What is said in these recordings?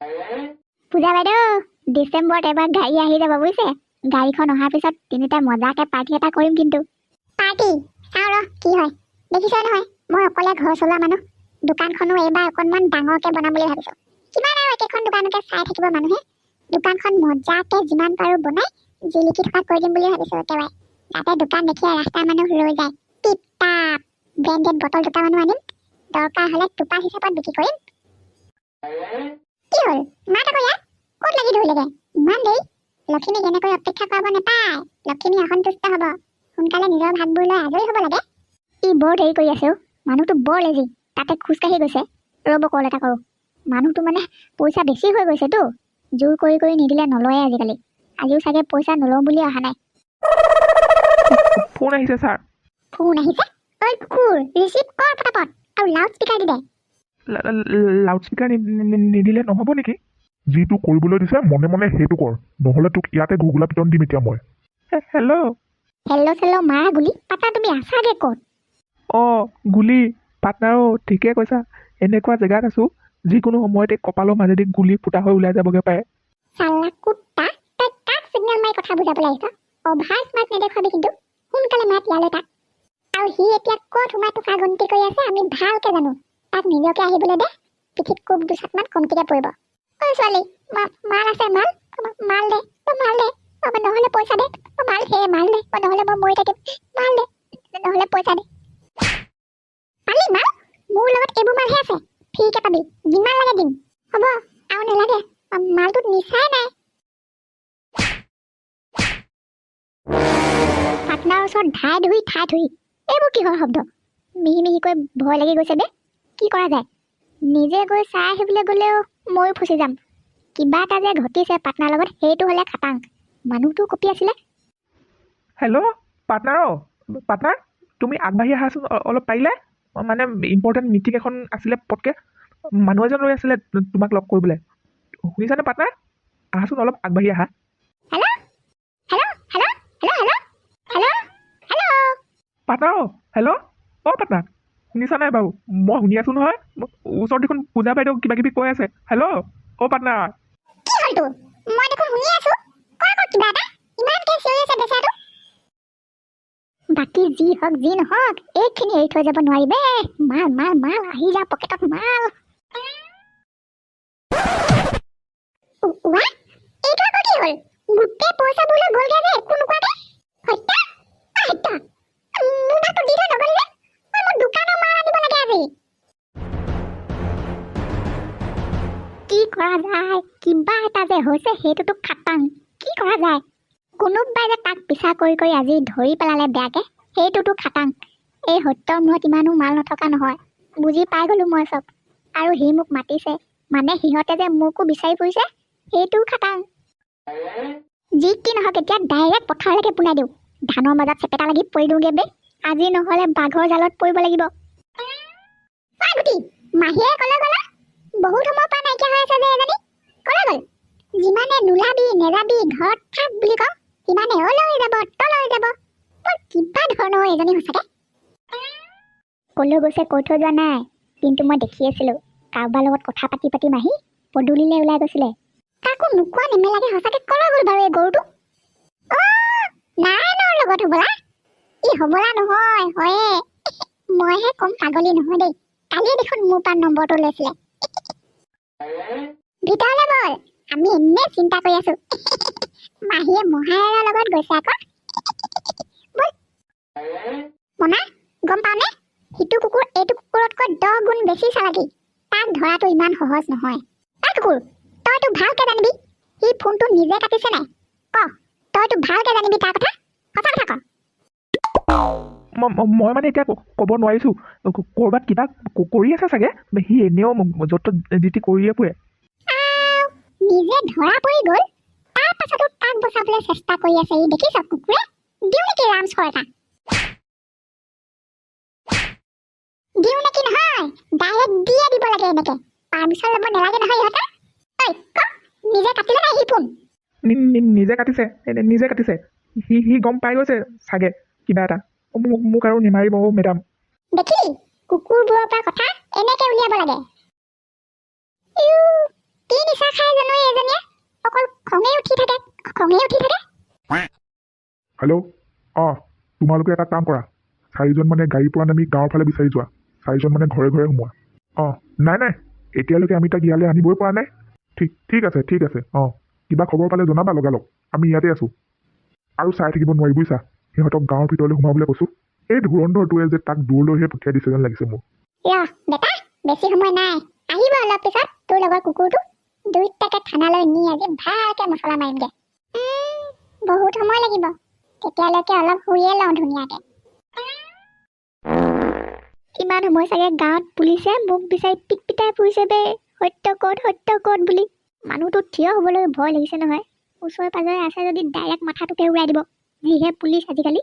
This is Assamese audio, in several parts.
পূজা বাইদেউ ডিচেম্বৰত এবাৰ গাড়ী আহি যাব বুজিছে। গাড়ীখন অহাৰ পিছত তিনিটা মজাকে পাৰ্টি এটা কৰিম কিন্তু। পাৰ্টি চাওঁ ৰ কি হয়। দেখিছে নহয় মই অকলে ঘৰ চলোৱা মানুহ। দোকানখনো এইবাৰ অকণমান ডাঙৰকে বনাম বুলি ভাবিছোঁ। কিমান আৰু একেখন দোকানকে চাই থাকিব মানুহে। দোকানখন মজাকে যিমান পাৰোঁ বনাই জিলিকি থকা কৰি দিম বুলি ভাবিছোঁ একেবাৰে। যাতে দোকান দেখিয়ে ৰাস্তাৰ মানুহ ৰৈ যায়। টিপ টাপ ব্ৰেণ্ডেড বটল দুটামানো আনিম। দৰকাৰ হ'লে টোপা হিচাপত বিক্ৰী কৰিম। কি হ'ল মাত আকৌ ইয়াত ক'ত লাগি ধৰিলেগে ইমান দেৰি? লখিমীক এনেকৈ অপেক্ষা কৰাব নাপায়। লখিমী অসন্তুষ্ট হ'ব। সোনকালে নিজৰ ভাগবোৰ লৈ আজৰি হ'ব লাগে। ই বৰ দেৰি কৰি আছে। মানুহটো বৰ লেজি। তাতে খোজকাঢ়ি গৈছে। ৰ'ব কল এটা কৰোঁ। মানুহটো মানে পইচা বেছি হৈ গৈছেতো। জোৰ কৰি কৰি নিদিলে নলয়ে আজিকালি। আজিও চাগে পইচা নলওঁ বুলি অহা নাই। ফোন আহিছে ছাৰ। ফোন আহিছে? ঐ কুকুৰ ৰিচিভ কৰ পটাপট আৰু লাউড স্পীকাৰ দি দে। লাউড স্পীকাৰ নিদিলে নহ'ব নেকি? যিটো কৰিবলৈ দিছে মনে মনে সেইটো কৰ, নহ'লে তোক ইয়াতে ঘুগুলা পিটন দিম এতিয়া মই। হেল্ল' হেল্ল' চেল্ল' মাৰা গুলি পাতা তুমি আছাগে ক'ত? অঁ গুলি পাৰ্টনাৰো ঠিকে কৈছা। এনেকুৱা জেগাত আছোঁ যিকোনো সময়তে কপালৰ মাজেদি গুলি ফুটা হৈ ওলাই যাবগৈ পাৰে। চালা কুত্তা তই কাক চিগনেল মাৰি কথা বুজাবলৈ আহিছ? অভাৰ স্মাৰ্ট নেদেখুৱাবি কিন্তু। সোনকালে মাত ইয়ালৈ তাক। আৰু সি এতিয়া ক'ত সোমাই টকা গন্তি কৰি আছে আমি ভালকে জানো। তাক নিজকে আহিবলৈ দে। পিঠিত কোব দুচাকমান কমটিকে পৰিব। ঐ ছোৱালী মাল আছে মাল মাল দে মাল দে নহ'লে পইচা দে মাল দে নহ'লে মই মৰি থাকিম। মাল দে নহ'লে পইচা দে। পালি মাল? মোৰ লগত এইবোৰ মালহে আছে। ফ্ৰীকে পাবি যিমান লাগে দিম। হ'ব আৰু নালাগে মালটোত নিচাই নাই। পাটনাৰ ওচৰত ঠাই ধুই এইবোৰ কিহৰ শব্দ? মিহি মিহিকৈ ভয় লাগি গৈছে দে। কি কৰা যায়? নিজে গৈ চাই আহিবলৈ গ'লেও ময়ো ফচি যাম। কিবা এটা যে ঘটিছে পাটনাৰ লগত সেইটো হ'লে খাটাং। মানুহটো কপি আছিলে। হেল্ল' পাৰ্টনাৰ তুমি আগবাঢ়ি আহাচোন অলপ পাৰিলে। মানে ইম্পৰ্টেণ্ট মিটিং এখন আছিলে পটকৈ। মানুহ এজন ৰৈ আছিলে তোমাক লগ কৰিবলৈ। শুনিছানে পাৰ্টনাৰ? আহাচোন অলপ আগবাঢ়ি আহা। পাৰ্টনাৰ হেল্ল' অঁ পাৰ্টনাৰ শুনিছা নাই বাৰু? মই শুনি আছোঁ নহয়। ওচৰত দেখোন পূজা বাইদেউ কিবা কিবি কৈ আছে। হেল্ল' অঁ পাৰ্টনাৰ। কি হ'ল তোৰ? মই দেখোন শুনি আছোঁ। কিবা এটা ইমানকৈ চিঞৰি আছে বেচাটো। বাকী যি হওক যি নহওক এইখিনি এৰি থৈ যাব নোৱাৰিবে। মাল আহি যা পকেটত মাল। এইটো আকৌ কি হ'ল? গোটেই পইচাবোৰ লৈ গ'লগে যে একো নোকোৱাকে। হত্যা মোৰ ভাগটো দি থৈ নগ'লি যে। মোৰ দোকানৰ মাল আনিব লাগে আজি। কি কৰা যায়? কিবা এটা যে হৈছে সেইটোতো খাটাং। কি কৰা যায়? কোনোবাই যে তাক পিছা কৰি আজি ধৰি পেলালে বেয়াকে সেইটোতো খাটাং। এই সত্যৰ মূৰত ইমানো মাল নথকা নহয়। বুজি পাই গ'লো মই চব। আৰু সি মোক মাতিছে মানে সিহঁতে যে মোকো বিচাৰি ফুৰিছে সেইটোও খাটাং। যি কি নহওক এতিয়া ডাইৰেক্ট পথাৰলৈকে পোনাই দিওঁ। ধানৰ মাজত চেপেটা লাগি পৰি দিওঁগে বে। আজি নহ'লে বাঘৰ জালত পৰিব লাগিব। মাহীয়ে ক'লে গ'লা? বহুত সময়ৰ পৰা নাইকিয়া হৈ আছে যে এজনী। ক'লে গ'ল? যিমানে নোলাবি নেযাবি ঘৰত থাক বুলি কওঁ সিমানে অলৈ যাব তলৈ যাব। বৰ কিবা ধৰণৰ এজনী সঁচাকে। ক'লৈ গৈছে কৈ থৈ যোৱা নাই, কিন্তু মই দেখি আছিলোঁ কাৰোবাৰ লগত কথা পাতি মাহী পদূলিলৈ ওলাই গৈছিলে। কাকো নোকোৱা নেমেলাকে সঁচাকে ক'লৈ গ'ল বাৰু এই গৰুটো? নাৰায়ণৰ লগত হ'বলা। ই হ'বলা নহয় হয়ে। মইহে কম পাগলী নহয় দেই। কালিয়ে দেখোন মোৰ পৰা নম্বৰটো লৈছিলে। ভিতৰলৈ বল, আমি এনেই চিন্তা কৰি আছো। মাহীয়ে মহাৰাণৰ লগত গৈছে আকৌ। বল মনা গম পাওনে? সিটো কুকুৰ এইটো কুকুৰতকৈ 10 গুণ বেছি চালাকি। তাক ধৰাটো ইমান সহজ নহয়। কুকুৰ তইতো ভালকে জানিবি সি ফোনটো নিজে কাটিছে নাই। তইতো ভালকে জানিবি তাৰ কথা। সঁচা কথা ক। মই মানে এতিয়া ক'ব নোৱাৰিছোঁ। ক'ৰবাত কিবা কৰি আছে চাগে। সি এনেও য'ত যি কৰিয়ে ফুৰে। নিজে ধৰা পৰি গ'ল তাৰ পাছতো তাক বচাবলৈ চেষ্টা কৰি আছে ই। দেখিছ কুকুৰে? দিওঁ নেকি ৰামস্কৰ এটা? দিওঁ নেকি নহয় ডাইৰেক্ট দিয়ে দিব লাগে এনেকে। পাৰ্মিশ্যন ল'ব নালাগে নহয় ইহঁতে। নিজে কাটিলে নাই সি ফোন? নিজে কাটিছে। সি গম পাই গৈছে চাগে কিবা এটা। মোক আৰু নেমাৰিব মেডাম। দেখিলি কুকুৰবোৰৰ পৰা কথা এনেকে উলিয়াব লাগে। কি নিচা খাই খঙে উঠি থাকে। হেল্ল' অঁ তোমালোকে এটা কাম কৰা 4জন মানে গাড়ীৰ পৰা নামি গাঁৱৰ ফালে বিচাৰি যোৱা 4জন মানে ঘৰে ঘৰে সোমোৱা অঁ নাই এতিয়ালৈকে আমি তাক ইয়ালৈ আনিবই পৰা নাই ঠিক আছে অঁ কিবা খবৰ পালে জনাবা লগালগ আমি ইয়াতে আছোঁ আৰু চাই থাকিব নোৱাৰি বুজিছা সিহঁতক গাঁৱৰ ভিতৰলৈ সোমাবলৈ কৈছোঁ এই ধুৰন্ধৰটোৱে যে তাক দূৰলৈহে পঠিয়াই দিছে যেন লাগিছে মোৰ বেটা বেছি সময় নাই আহিব অলপ পিছত তোৰ লগৰ কুকুৰটো দুইটাকে থানালৈ নি আজি ভালকে মছলা মাৰিমগে বহুত সময় লাগিব তেতিয়ালৈকে অলপ শুইয়ে লওঁ ধুনীয়াকে ইমান সময় চাগে গাঁৱত পুলিচে মোক বিচাৰি পিটপিটাই ফুৰিছে বে সত্য ক'ত বুলি মানুহটো থিয় হ'বলৈ ভয় লাগিছে নহয় ওচৰে পাজৰে আছে যদি ডাইৰেক্ট মাথাটোকে উৰাই দিব যিহে পুলিচ আজিকালি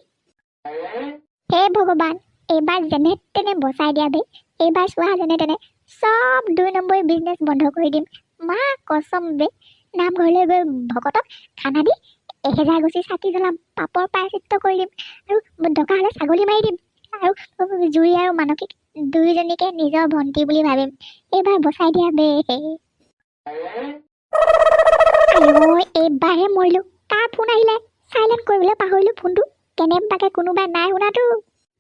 হে ভগৱান এইবাৰ যেনে তেনে বচাই দিয়া বে এইবাৰ চোৱা যেনে তেনে চব 2 নম্বৰী বিজনেছ বন্ধ কৰি দিম মা কচম বে নামঘৰলৈ গৈ ভকতক খানা দি 1000 গুচি চাকি জ্বলাম পাপৰ প্ৰায়চিত্ত কৰি দিম আৰু ডকা হ'লে ছাগলী মাৰি দিম আৰু জুই আৰু মানসিক দুয়োজনীকে নিজৰ ভণ্টি বুলি ভাবিম এইবাৰ বচাই দিয়া বে এইবাৰহে মৰিলো কাৰ ফোন আহিলে চাইলেণ্ট কৰিবলৈ পাহৰিলো ফোনটো কেনেবাকে কোনোবাই নাই শুনাতো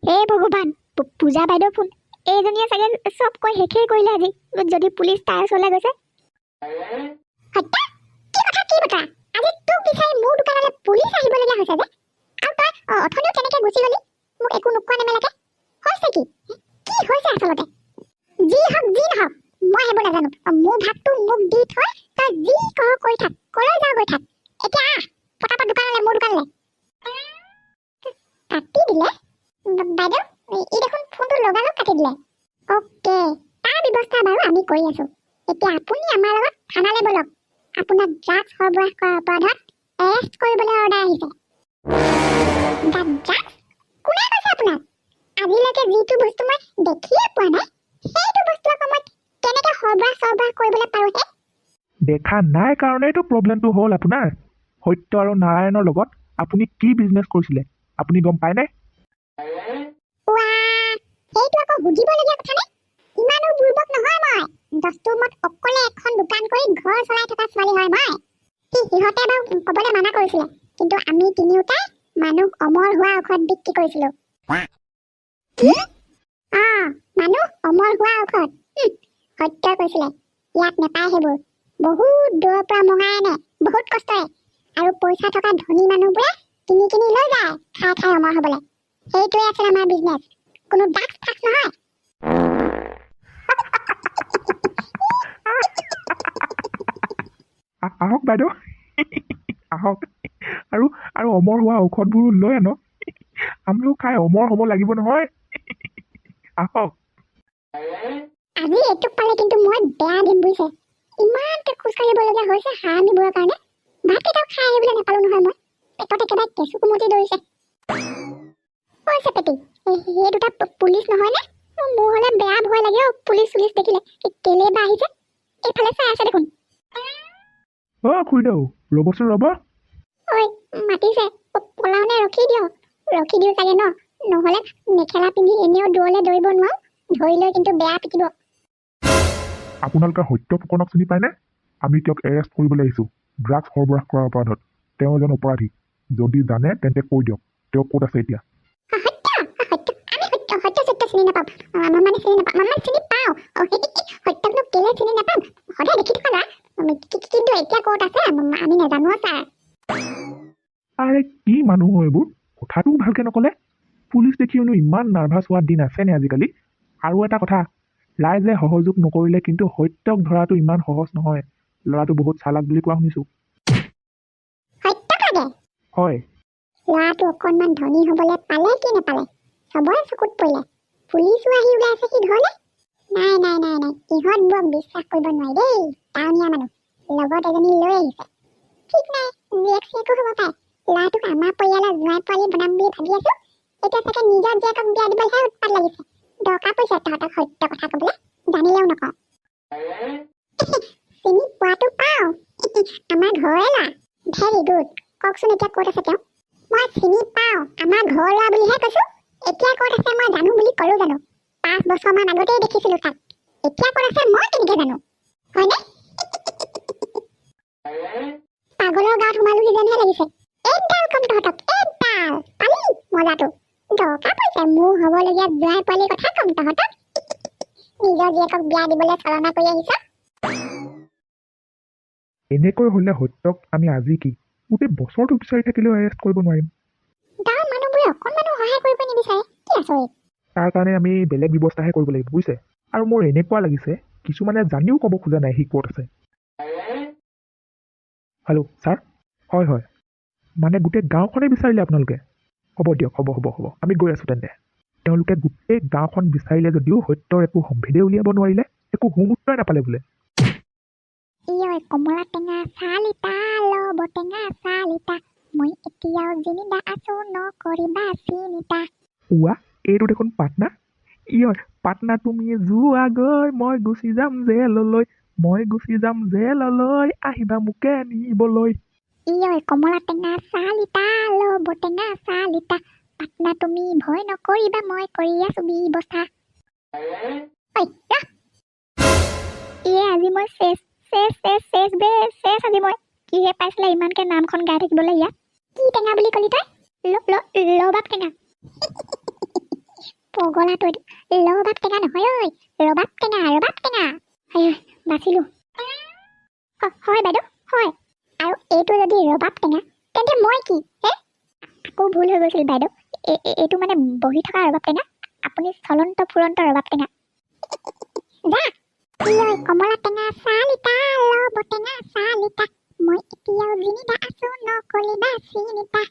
হে ভগৱান পূজা বাইদেউ ফোন এইজনীয়ে চাগে চব কৈ শেষেই কৰিলে আজি যদি পুলিচ তাৰ ওচৰলৈ গৈছে কি কথা আজি তোক বিচাৰি মোৰ দোকানলৈ পুলিচ আহিবলগীয়া হৈছে যে আৰু তই অথনিও কেনেকে গুচি গলি মোক একো নোকোৱা নেমেলাকে হৈছে কি হৈছে আচলতে যি নহওক মই সেইবোৰ নাজানো মোৰ ভাতটো মোক দি থৈ তই যি কওঁ কৰি থাক কলৈ যাওঁ গৈ থাক এতিয়া আহ পটাপট দোকানলৈ মোৰ দোকানলৈ কাটি দিলে বাইদেউ ই দেখোন ফোনটো লগালগ কাটি দিলে অ'কে তাৰ ব্যৱস্থা বাৰু আমি কৰি আছো এতিয়া আপুনি আমাৰ লগত থানালৈ বলক আপোনাক ড্ৰাগছ সৰবৰাহ কৰাৰ অপৰাধত এৰেষ্ট কৰিবলৈ অৰ্ডাৰ আহিছে ড্ৰাগছ কোনে কৈছে আপোনাক আজিলৈকে যিটো বস্তু মই দেখিয়ে পোৱা নাই সেইটো বস্তু আকৌ মই কেনেকৈ সৰবৰাহ কৰিবলৈ পাৰোঁহে দেখা নাই কাৰণেইতো প্ৰব্লেমটো হ'ল আপোনাৰ সত্য আৰু নাৰায়ণৰ লগত আপুনি কি বিজনেছ কৰিছিলে আপুনি গম পায়নে এইটো আকৌ বুজিবলগীয়া কথা নে ইমানো বুৰ্বক নহয় মই দস্তুৰমত অকলে এখন দোকান কৰি ঘৰ চলাই থকা ছোৱালী হয় মই সিহঁতে বাৰু ক'বলৈ মানা কৰিছিলে কিন্তু আমি তিনিওটাই মানুহ অমৰ হোৱা ঔষধ বিক্ৰী কৰিছিলো মানুহ অমৰ হোৱা ঔষধ সত্য কৈছিলে ইয়াত নেপায় সেইবোৰ বহুত দূৰৰ পৰা মঙাই আনে বহুত কষ্টৰে আৰু পইচা থকা ধনী মানুহবোৰে কিনি লৈ যায় খাই অমৰ হ'বলৈ সেইটোৱে আছিল আমাৰ বিজনেছ কোনো ড্ৰাগছ ফাক্স নহয় আহক বাইদেউ আহক আৰু অমৰ হোৱা ঔষধবোৰ লৈ আনক আমিও খাই অমৰ হ'ব লাগিব নহয় আহক আজি এইটোক পালে কিন্তু মই বেয়া দিম বুজিছে ইমানকে খোজকাঢ়িবলগীয়া হৈছে হাঁহ আনিবৰ কাৰণে ভাতকেইটাও খাই আহিবলৈ নাপালো নহয় মই পেটত একেবাৰে কেঁচু কুমতি ধৰিছে পেটি সেই দুটা পুলিচ নহয় নে মোৰ হ'লে বেয়া ভয় লাগে পুলিচ দেখিলে কেলে বা আহিছে এইফালে চাই আছে দেখোন খুৰীদেউ ৰ'বচোন ৰ'ব ঐ মাতিছে পলাওনে ৰখি দিওঁ চাগে নহ'লে মেখেলা পিন্ধি এনেও দূৰলৈ দৌৰিব নোৱাৰো ধৰি লৈ কিন্তু বেয়া পিটিব আপোনালোকে সত্য ফুকনক চিনি পায়নে আমি তেওঁক এৰেষ্ট কৰিবলৈ আহিছোঁ ড্ৰাগছ সৰবৰাহ কৰাৰ অপৰাধত তেওঁ এজন অপৰাধী যদি জানে তেন্তে কৈ দিয়ক তেওঁ ক'ত আছে এতিয়া চিনি নাপাম চিনি পাওঁ সত্যকনো কেলে চিনি নাপাম সদায় দেখি থকা না কিন্তু এতিয়া ক'ত আছে আমি নাজানো ছাৰ আৰে কি মানুহ হয় এইবোৰ কথাটো ভালকে নক'লে পুলিচ দেখিওনো ইমান নাৰ্ভাছ হোৱা দিন আছেনে আজিকালি আৰু এটা কথা ৰাইজে সহযোগ নকৰিলে কিন্তু সত্যক ধৰাটো ইমান সহজ নহয় ল'ৰাটো বহুত চালাক বুলি কোৱা শুনিছোঁ হয় ল'ৰাটো অকণমান ধনী হ'বলৈ পালে কি নাপালে চবৰে চকুত পৰিলে পুলিচো আহি ওলাইছে সি ঘৰলৈ নাই ইহঁতবোৰক বিশ্বাস কৰিব নোৱাৰি দেই টাউনীয়া মানুহ লগত এজনী লৈ আহিছে ঠিক নাই জীয়েকো হ'ব পাৰে ল'ৰাটোক আমাৰ পৰিয়ালৰ জোঁৱাই পোৱালি বনাম বুলি ভাবি আছো এতিয়া চাগে নিজৰ জীয়েকক বিয়া দিবলৈহে উৎপাত লাগিছে দৰকাৰ পৰিছে তহঁতক সত্য কথা ক'বলৈ জানিলেও নকওঁ চিনি পোৱাটো পাওঁ আমাৰ ঘৰৰে ল'ৰা ভেৰি গুড কওকচোন এতিয়া ক'ত আছে তেওঁ মই চিনি পাওঁ আমাৰ ঘৰৰ ল'ৰা বুলিহে কৈছো এতিয়া ক'ত আছে মই জানো বুলি ক'লো জানো 5 বছৰমান আগতেই দেখিছিলো তাক এতিয়া ক'ত আছে মই কেনেকৈ জানো হয়নে পাগলৰ গাঁৱত সোমালোহি যেনহে লাগিছে লাগিছে একডাল কম তহঁতক একডাল পালি মজাটো দৰকাৰ পৰিছে মোৰ হ'বলগীয়া জোৱাই পোৱালিৰ কথা কম তহঁতক নিজৰ জীয়েকক বিয়া দিবলৈ চালনা কৰি আহিছ এনেকৈ হ'লে সত্যক আমি আজি কি গোটেই বছৰটো বিচাৰি থাকিলেও এৰেষ্ট কৰিব নোৱাৰিম। গাঁৱৰ মানুহবোৰে অকণমানো সহায় কৰিব নিবিচাৰে কি আচৰিত তাৰ কাৰণে আমি বেলেগ ব্যৱস্থাহে কৰিব লাগিব বুজিছে। আৰু মোৰ এনেকুৱা লাগিছে কিছুমানে জানিও ক'ব খোজা নাই সি ক'ত আছে। হেল্ল' ছাৰ, হয় হয়, মানে গোটেই গাঁওখনেই বিচাৰিলে আপোনালোকে? হ'ব দিয়ক, হ'ব আমি গৈ আছোঁ তেন্তে। তেওঁলোকে গোটেই গাঁওখন বিচাৰিলে যদিও সত্যৰ একো সম্ভেদেই উলিয়াব নোৱাৰিলে, একো সুমূত্ৰই নাপালে বোলে। ইয়ৈ কমলা টেঙা চালিতা লব টেঙা চালিতা মই এতিয়াও জিনিদা আছো নকৰিবা চিনিতা ওৱা, এইটো দেখোন পাটনা। ইয়ৰ পাটনা তুমি যোৱাগৈ মই গুচি যাম জেললৈ আহিবা মোকে নিবলৈ। ইয়ৈ কমলা টেঙা চালিতা লব টেঙা চালিতা পাটনা তুমি ভয় নকৰিবা মই কৰি আছো ব্যৱস্থা ঐ ৰহ ইয়ে আজি মই শেষ আজি মই কিহে পাইছিলে ইমানকে নামখন গাই থাকিবলৈ ইয়াত কি টেঙা বুলি কলি তই ৰবাব টেঙা পগলাটো ৰবাব টেঙা নহয় ঐ ৰবাব টেঙা বাচিলো হয় বাইদেউ হয় আৰু এইটো যদি ৰবাব টেঙা তেন্তে মই কি হে আকৌ ভুল হৈ গৈছিল বাইদেউ এইটো মানে বহি থকা ৰবাব টেঙা আপুনি চলন্ত ফুৰন্ত ৰবাব টেঙা যা ইয়ৈ কমলা টেঙা চালিতা লব টেঙা চালিতা মই এতিয়াও জিনিদা আছো নকৰিবা চিনিতা